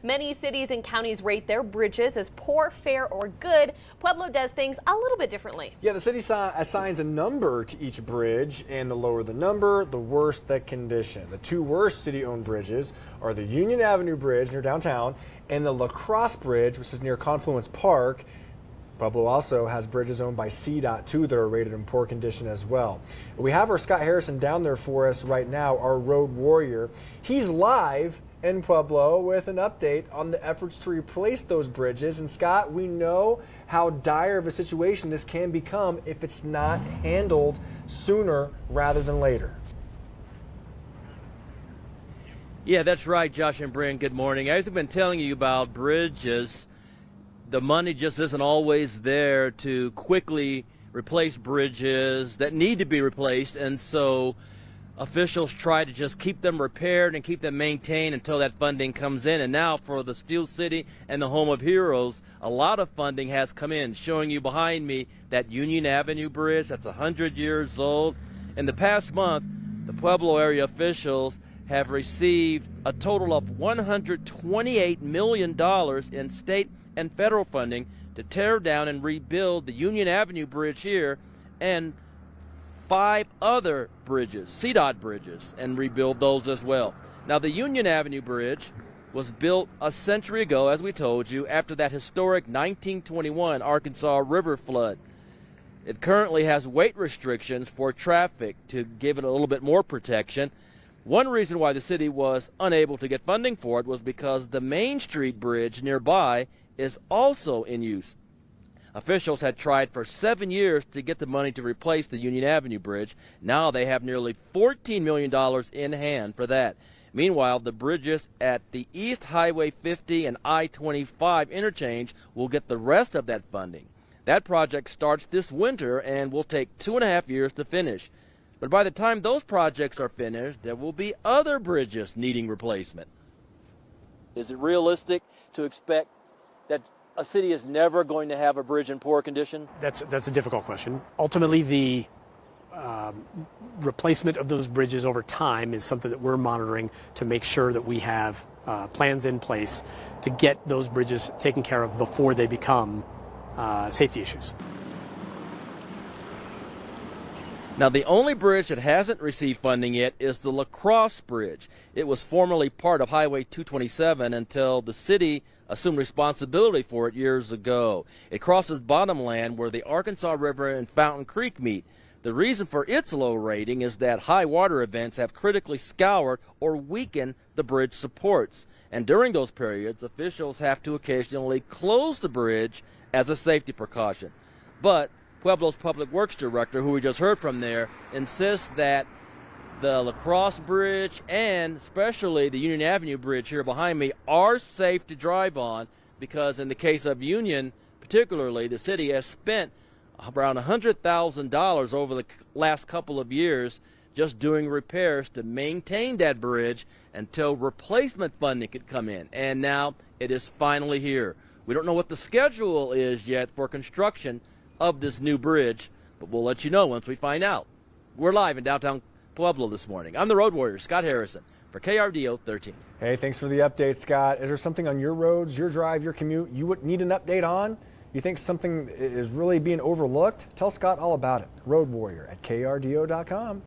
Many cities and counties rate their bridges as poor, fair, or good. Pueblo does things a little bit differently. Yeah, the city assigns a number to each bridge, and the lower the number, the worse the condition. The two worst city-owned bridges are the Union Avenue Bridge near downtown and the La Crosse Bridge, which is near Confluence Park. Pueblo also has bridges owned by CDOT that are rated in poor condition as well. We have our Scott Harrison down there for us right now, our road warrior. He's live in Pueblo with an update on the efforts to replace those bridges. And Scott, we know how dire of a situation this can become if it's not handled sooner rather than later. Yeah, that's right, Josh and Bryn. Good morning. As I've been telling you about bridges, the money just isn't always there to quickly replace bridges that need to be replaced, and so officials try to just keep them repaired and keep them maintained until that funding comes in. And now for the Steel City and the Home of Heroes, a lot of funding has come in. Showing you behind me that Union Avenue Bridge that's 100 years old. In the past month, the Pueblo area officials have received a total of $128 million in state and federal funding to tear down and rebuild the Union Avenue Bridge here and 5 other bridges, CDOT bridges, and rebuild those as well. Now, the Union Avenue Bridge was built a century ago, as we told you, after that historic 1921 Arkansas River flood. It currently has weight restrictions for traffic to give it a little bit more protection. One reason why the city was unable to get funding for it was because the Main Street Bridge nearby is also in use. Officials had tried for 7 years to get the money to replace the Union Avenue Bridge. Now they have nearly $14 million in hand for that. Meanwhile, the bridges at the East Highway 50 and I-25 interchange will get the rest of that funding. That project starts this winter and will take 2.5 years to finish. But by the time those projects are finished, there will be other bridges needing replacement. Is it realistic to expect that a city is never going to have a bridge in poor condition? That's a difficult question. Ultimately, the replacement of those bridges over time is something that we're monitoring to make sure that we have plans in place to get those bridges taken care of before they become safety issues. Now, the only bridge that hasn't received funding yet is the La Crosse Bridge. It was formerly part of Highway 227 until the city assumed responsibility for it years ago. It crosses bottomland where the Arkansas River and Fountain Creek meet. The reason for its low rating is that high water events have critically scoured or weakened the bridge supports. And during those periods, officials have to occasionally close the bridge as a safety precaution. But Pueblo's Public Works Director, who we just heard from there, insists that the La Crosse Bridge and especially the Union Avenue Bridge here behind me are safe to drive on because in the case of Union particularly, the city has spent around $100,000 over the last couple of years just doing repairs to maintain that bridge until replacement funding could come in. And now it is finally here. We don't know what the schedule is yet for construction of this new bridge, but we'll let you know once we find out. We're live in downtown Pueblo this morning. I'm the road warrior, Scott Harrison, for KRDO 13. Hey, thanks for the update, Scott. Is there something on your roads, your drive, your commute you would need an update on? You think something is really being overlooked? Tell Scott all about it. Road warrior at krdo.com.